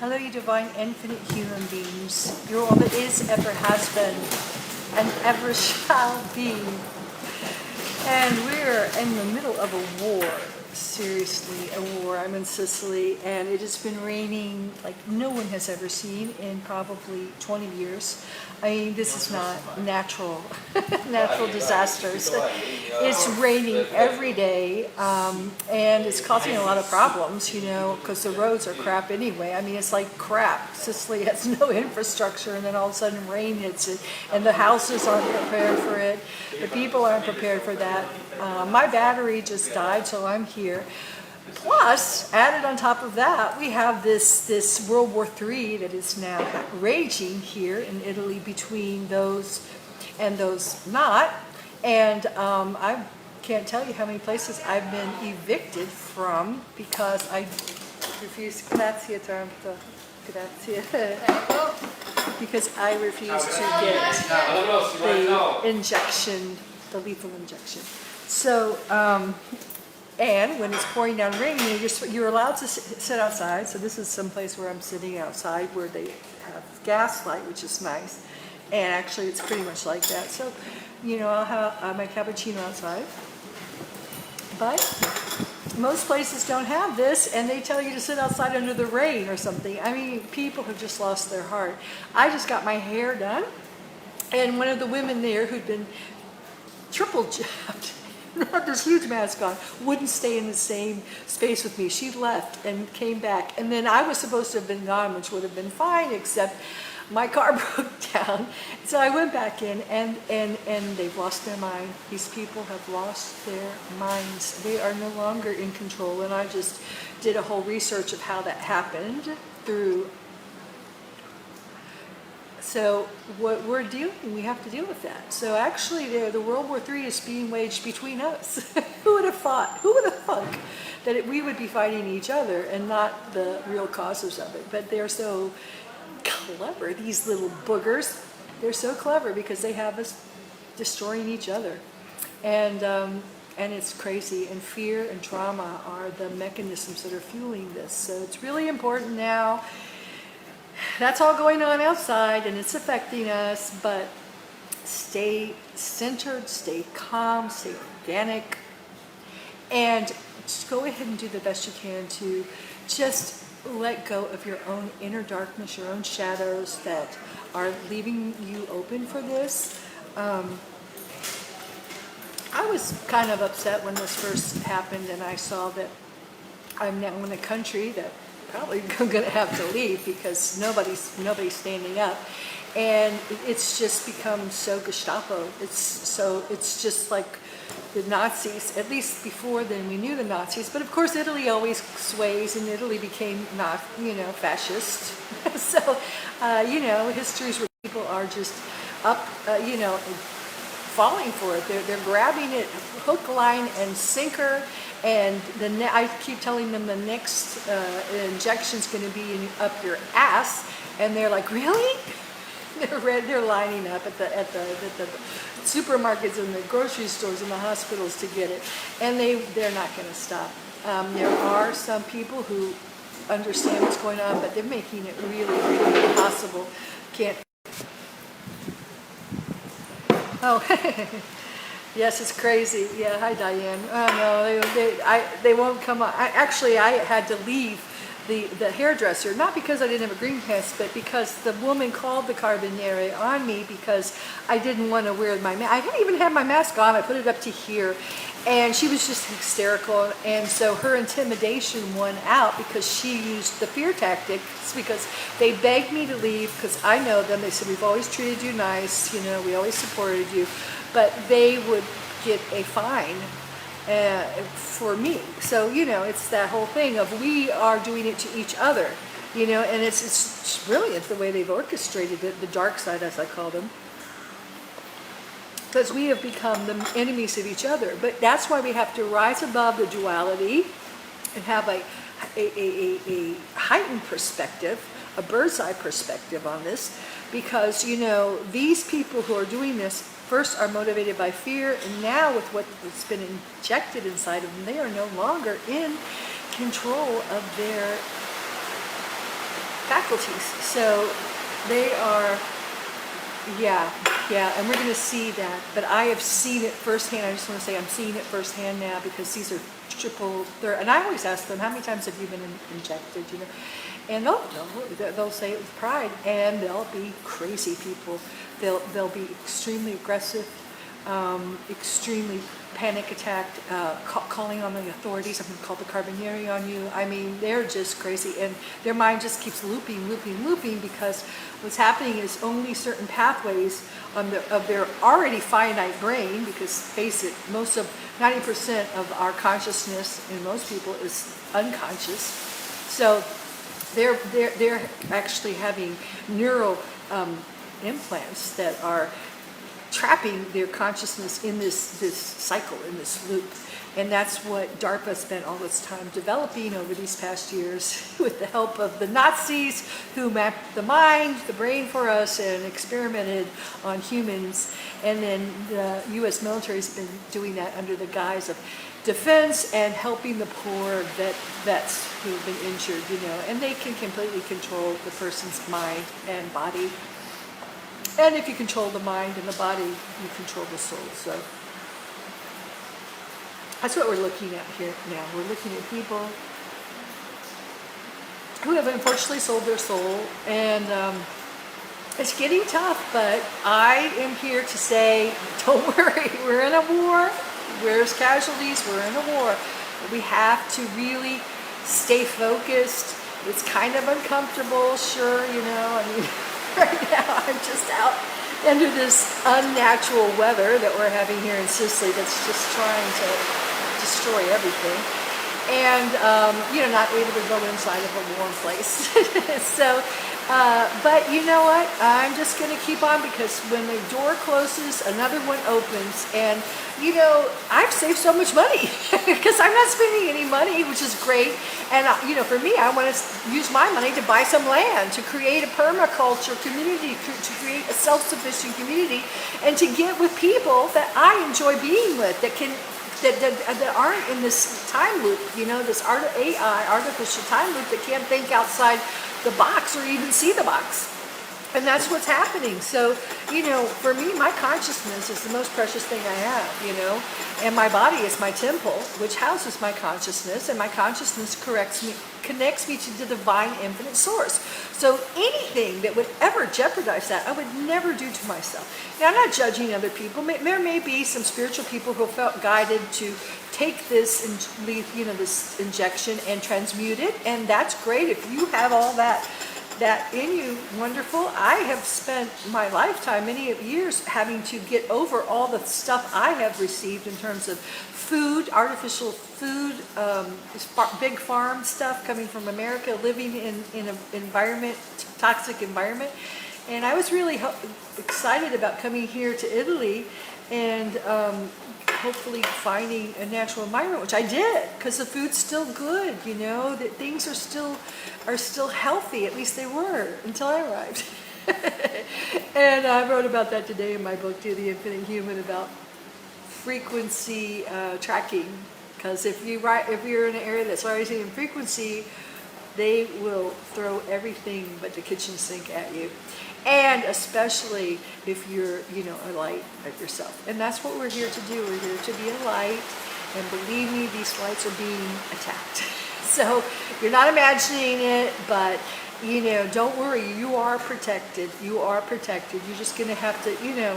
Hello, you divine infinite human beings. You're all that is, ever has been, and ever shall be. And we're in the middle of a war. Seriously, a war. I'm in Sicily, and it has been raining like no one has ever seen in probably 20 years. I mean, this is not natural disasters. It's raining every day, and it's causing a lot of problems, you know, because the roads are crap anyway. I mean, it's like crap. Sicily has no infrastructure, and then all of a sudden rain hits it, and the houses aren't prepared for it. The people aren't prepared for that. My battery just died, so I'm here. Plus, added on top of that, we have this World War III that is now raging here in Italy between those and those not. And I can't tell you how many places I've been evicted from because I refuse. Grazie tanto. Grazie. Because I refuse to get the injection, the lethal injection. So, and when it's pouring down raining, you're allowed to sit outside. So this is some place where I'm sitting outside where they have gaslight, which is nice. And actually it's pretty much like that. So, you know, I'll have my cappuccino outside. But most places don't have this, and they tell you to sit outside under the rain or something. I mean, people have just lost their heart. I just got my hair done, and one of the women there who'd been triple jabbed, had this huge mask on, wouldn't stay in the same space with me. She left and came back, and then I was supposed to have been gone, which would have been fine, except my car broke down. So I went back in, and they've lost their mind. These people have lost their minds. They are no longer in control, and I just did a whole research of how that happened through. So what we're dealing, we have to deal with that. So actually the World War III is being waged between us. Who would have thought, who would have thunk that we would be fighting each other and not the real causes of it? But they're so clever, these little boogers. They're so clever because they have us destroying each other. And it's crazy. And fear and trauma are the mechanisms that are fueling this. So it's really important now. That's all going on outside, and it's affecting us, but stay centered, stay calm, stay organic, and just go ahead and do the best you can to just let go of your own inner darkness, your own shadows that are leaving you open for this. I was kind of upset when this first happened, and I saw that I'm now in a country that probably I'm going to have to leave because nobody's standing up, and it's just become so Gestapo. It's just like the Nazis. At least before then, we knew the Nazis, but of course Italy always sways, and Italy became not fascist. So histories where people are just up, falling for it. They're grabbing it hook, line, and sinker. And I keep telling them the next injection's going to be up your ass, and they're like, "Really?" They're lining up at the supermarkets and the grocery stores and the hospitals to get it, and they're not going to stop. There are some people who understand what's going on, but they're making it really, really impossible. Can't. Oh. Yes, it's crazy. Yeah, hi Diane. Oh no, they won't come on. I had to leave the hairdresser, not because I didn't have a green pass, but because the woman called the Carabinieri on me because I didn't want to wear my mask. I didn't even have my mask on. I put it up to here, and she was just hysterical. And so her intimidation won out because she used the fear tactics, because they begged me to leave because I know them. They said, "We've always treated you nice. We always supported you." But they would get a fine for me. So, it's that whole thing of we are doing it to each other, and it's brilliant the way they've orchestrated it, the dark side, as I call them, because we have become the enemies of each other. But that's why we have to rise above the duality and have a heightened perspective, a bird's eye perspective on this, because, these people who are doing this first are motivated by fear, and now with what's been injected inside of them, they are no longer in control of their faculties. So they are, yeah, and we're going to see that. But I have seen it firsthand. I just want to say I'm seeing it firsthand now, because these are triple, third. And I always ask them, how many times have you been injected, you know? And they'll say it with pride, and they'll be crazy people. They'll be extremely aggressive, extremely panic attacked, calling on the authorities. I'm going to call the Carabinieri on you. I mean, they're just crazy, and their mind just keeps looping, because what's happening is only certain pathways of their already finite brain, because face it, 90% of our consciousness in most people is unconscious. So they're actually having neural implants that are trapping their consciousness in this cycle, in this loop. And that's what DARPA spent all its time developing over these past years with the help of the Nazis, who mapped the mind, the brain for us, and experimented on humans. And then the U.S. military has been doing that under the guise of defense and helping the poor vets who have been injured, you know. And they can completely control the person's mind and body. And if you control the mind and the body, you control the soul. So that's what we're looking at here now. We're looking at people who have unfortunately sold their soul. And it's getting tough, but I am here to say, don't worry, we're in a war. There's casualties, we're in a war. We have to really stay focused. It's kind of uncomfortable, sure, you know, I mean, right now I'm just out under this unnatural weather that we're having here in Sicily that's just trying to destroy everything. And, you know, not able to go inside of a warm place. So, but you know what? I'm just going to keep on, because when the door closes, another one opens. And, you know, I've saved so much money because I'm not spending any money, which is great. And, you know, for me, I want to use my money to buy some land, to create a permaculture community, to create a self-sufficient community, and to get with people that I enjoy being with, that aren't in this time loop, you know, this AI, artificial time loop, that can't think outside the box or even see the box. And that's what's happening. So, you know, for me, my consciousness is the most precious thing I have, you know, and my body is my temple, which houses my consciousness, and my consciousness connects me to the divine infinite source. So anything that would ever jeopardize that, I would never do to myself. Now, I'm not judging other people. There may be some spiritual people who felt guided to take this this injection and transmute it, and that's great. If you have all that in you, wonderful. I have spent my lifetime, many years, having to get over all the stuff I have received in terms of food, artificial food, big farm stuff coming from America, living in an environment, toxic environment. And I was really excited about coming here to Italy and hopefully finding a natural environment, which I did, because the food's still good, you know, that things are still healthy. At least they were until I arrived. And I wrote about that today in my book, To the Infinite Human, about frequency tracking. Because if you're in an area that's rising in frequency, they will throw everything but the kitchen sink at you. And especially if you're, you know, a light at yourself. And that's what we're here to do. We're here to be a light. And believe me, these lights are being attacked. So you're not imagining it, but, you know, don't worry. You are protected. You are protected. You're just going to have to, you know,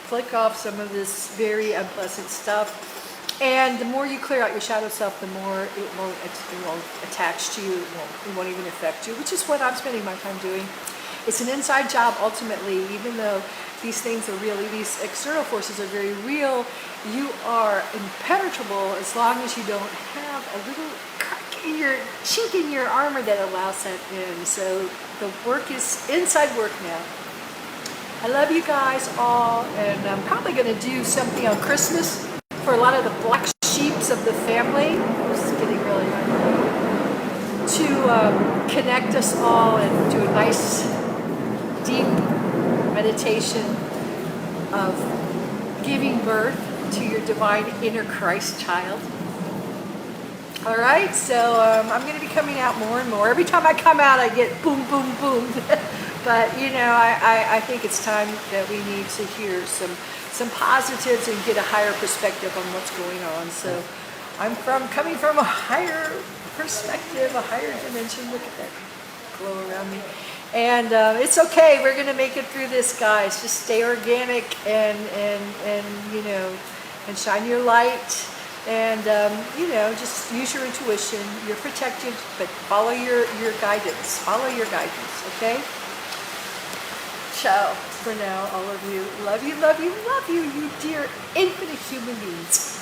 flick off some of this very unpleasant stuff. And the more you clear out your shadow self, the more it won't attach to you. It won't even affect you, which is what I'm spending my time doing. It's an inside job, ultimately. Even though these things are really, these external forces are very real, you are impenetrable as long as you don't have a little chink in your armor that allows that in. So the work is inside work now. I love you guys all, and I'm probably going to do something on Christmas for a lot of the black sheeps of the family. This is getting really hard. To connect us all and do a nice deep meditation of giving birth to your divine inner Christ child. All right, so I'm going to be coming out more and more. Every time I come out, I get boom, boom, boom. But I think it's time that we need to hear some positives and get a higher perspective on what's going on. So I'm coming from a higher perspective, a higher dimension. Look at that glow around me. And it's okay. We're going to make it through this, guys. Just stay organic and shine your light. And, just use your intuition. You're protected, but follow your guidance. Follow your guidance, okay? Ciao for now, all of you. Love you, love you, love you, you dear infinite human beings.